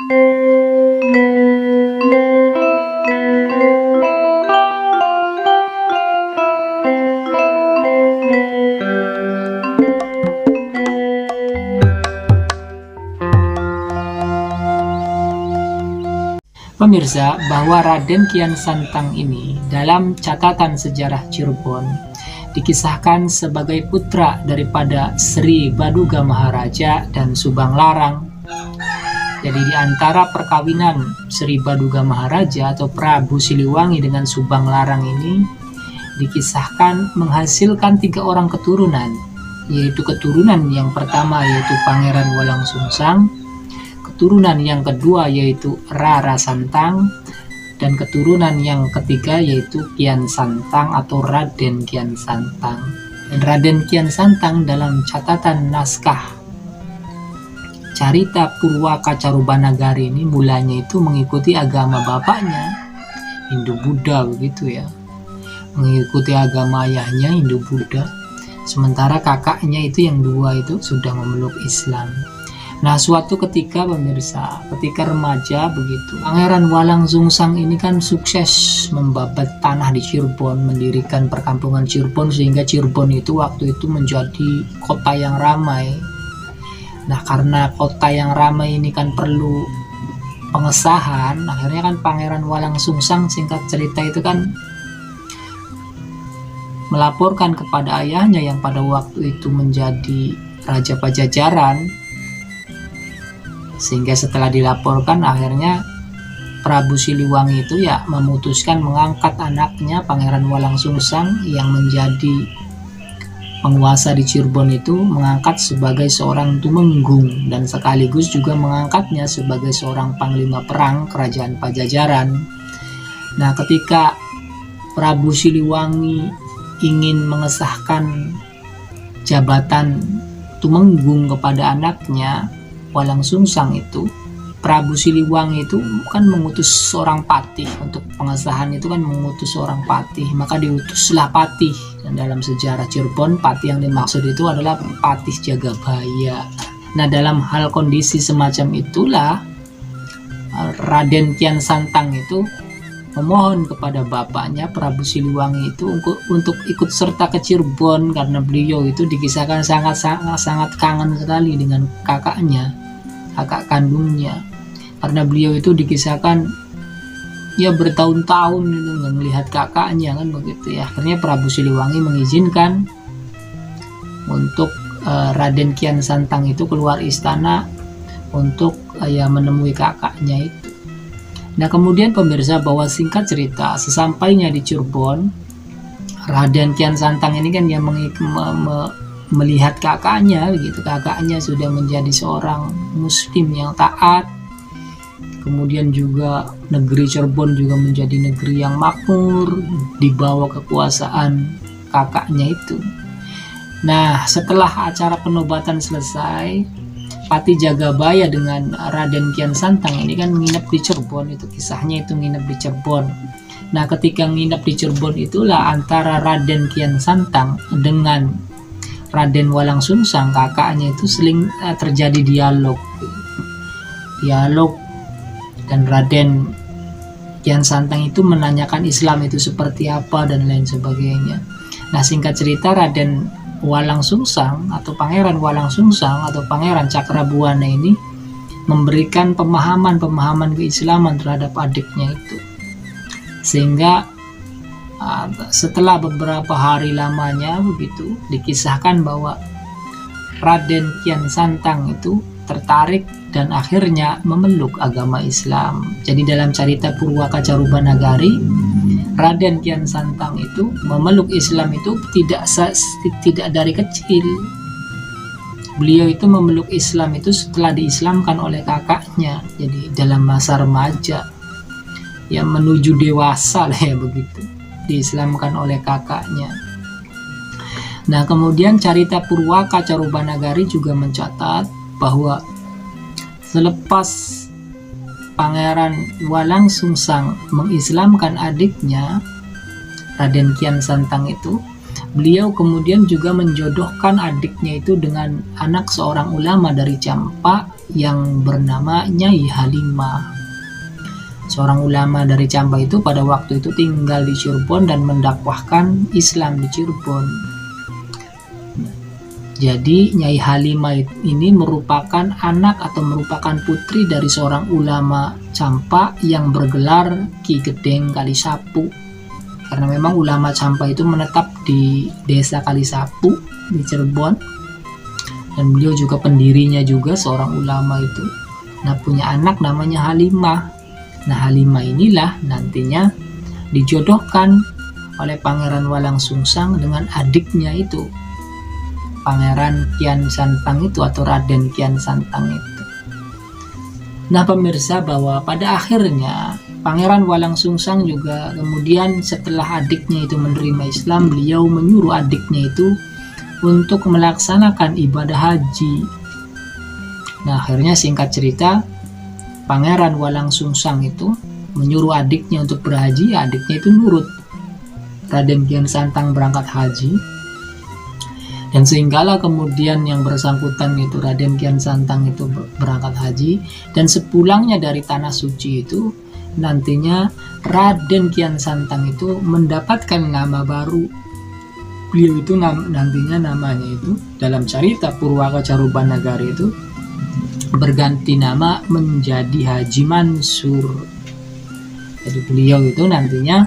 Pemirsa, bahwa Raden Kian Santang ini dalam catatan sejarah Cirebon dikisahkan sebagai putra daripada Sri Baduga Maharaja dan Subang Larang. Jadi di antara perkawinan Sri Baduga Maharaja atau Prabu Siliwangi dengan Subang Larang ini dikisahkan menghasilkan 3 orang keturunan, yaitu keturunan yang pertama yaitu Pangeran Walang Sungsang, keturunan yang kedua yaitu Rara Santang, dan keturunan yang ketiga yaitu Kian Santang atau Raden Kian Santang. Dan Raden Kian Santang dalam catatan naskah Carita Purwaka Carubanagari ini mulanya itu mengikuti agama bapaknya, Hindu-Buddha begitu ya. Mengikuti agama ayahnya Hindu-Buddha, sementara kakaknya itu yang dua itu sudah memeluk Islam. Nah, suatu ketika pemirsa, ketika remaja begitu, Pangeran Walang Sungsang ini kan sukses membabat tanah di Cirebon, mendirikan perkampungan Cirebon, sehingga Cirebon itu waktu itu menjadi kota yang ramai. Nah, karena kota yang ramai ini kan perlu pengesahan, akhirnya kan Pangeran Walang Sungsang, singkat cerita itu kan melaporkan kepada ayahnya yang pada waktu itu menjadi Raja Pajajaran. Sehingga setelah dilaporkan akhirnya Prabu Siliwangi itu ya memutuskan mengangkat anaknya Pangeran Walang Sungsang yang menjadi penguasa di Cirebon itu, mengangkat sebagai seorang tumenggung dan sekaligus juga mengangkatnya sebagai seorang panglima perang kerajaan Pajajaran. Nah, ketika Prabu Siliwangi ingin mengesahkan jabatan tumenggung kepada anaknya Walang Sungsang itu, Prabu Siliwangi itu kan mengutus seorang patih untuk pengesahan, itu kan mengutus seorang patih, maka diutuslah patih. Dan dalam sejarah Cirebon, patih yang dimaksud itu adalah Patih Jagabaya. Nah, dalam hal kondisi semacam itulah Raden Kian Santang itu memohon kepada bapaknya Prabu Siliwangi itu untuk ikut serta ke Cirebon, karena beliau itu dikisahkan sangat kangen sekali dengan kakaknya, kakak kandungnya, karena beliau itu dikisahkan ya bertahun-tahun itu nggak melihat kakaknya kan begitu ya. Akhirnya Prabu Siliwangi mengizinkan untuk Raden Kian Santang itu keluar istana untuk ya menemui kakaknya itu. Nah, kemudian pemirsa, bahwa singkat cerita sesampainya di Cirebon, Raden Kian Santang ini kan yang melihat kakaknya begitu. Kakaknya sudah menjadi seorang muslim yang taat. Kemudian juga negeri Cirebon juga menjadi negeri yang makmur di bawah kekuasaan kakaknya itu. Nah, setelah acara penobatan selesai, Patih Jagabaya dengan Raden Kian Santang ini kan menginap di Cirebon, itu kisahnya itu nginep di Cirebon. Nah, ketika nginep di Cirebon itulah antara Raden Kian Santang dengan Raden Walang Sungsang kakaknya itu sering terjadi dialog, dan Raden Kian Santang itu menanyakan Islam itu seperti apa dan lain sebagainya. Nah, singkat cerita Raden Walang Sungsang atau Pangeran Walang Sungsang atau Pangeran Cakrabuana ini memberikan pemahaman keislaman terhadap adiknya itu, sehingga setelah beberapa hari lamanya begitu dikisahkan bahwa Raden Kian Santang itu tertarik dan akhirnya memeluk agama Islam. Jadi dalam Carita Purwaka Carubanagari, Raden Kian Santang itu memeluk Islam itu tidak dari kecil. Beliau itu memeluk Islam itu setelah diislamkan oleh kakaknya. Jadi dalam masa remaja, ya menuju dewasa lah ya begitu, diislamkan oleh kakaknya. Nah, kemudian Carita Purwaka Carubanagari juga mencatat bahwa selepas Pangeran Walang Sungsang mengislamkan adiknya Raden Kian Santang itu, beliau kemudian juga menjodohkan adiknya itu dengan anak seorang ulama dari Campak, yang bernama Nyai Halimah. Seorang ulama dari Campa itu pada waktu itu tinggal di Cirebon dan mendakwahkan Islam di Cirebon. Jadi Nyai Halimah ini merupakan anak atau merupakan putri dari seorang ulama Campa yang bergelar Ki Gedeng Kalisapu. Karena memang ulama Campa itu menetap di desa Kalisapu di Cirebon. Dan beliau juga pendirinya juga seorang ulama itu. Nah, punya anak namanya Halimah. Nah, Halimah inilah nantinya dijodohkan oleh Pangeran Walang Sungsang dengan adiknya itu, Pangeran Kian Santang itu atau Raden Kian Santang itu. Nah, pemirsa, bahwa pada akhirnya Pangeran Walang Sungsang juga kemudian setelah adiknya itu menerima Islam, beliau menyuruh adiknya itu untuk melaksanakan ibadah haji. Nah, akhirnya singkat cerita, Pangeran Walang Sungsang itu menyuruh adiknya untuk berhaji, adiknya itu nurut. Raden Kian Santang berangkat haji, dan sehinggalah kemudian yang bersangkutan itu Raden Kian Santang itu berangkat haji, dan sepulangnya dari Tanah Suci itu nantinya Raden Kian Santang itu mendapatkan nama baru. Beliau itu nantinya namanya itu dalam cerita Purwaka Carubanagari itu berganti nama menjadi Haji Mansur. Jadi beliau itu nantinya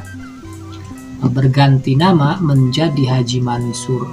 berganti nama menjadi Haji Mansur.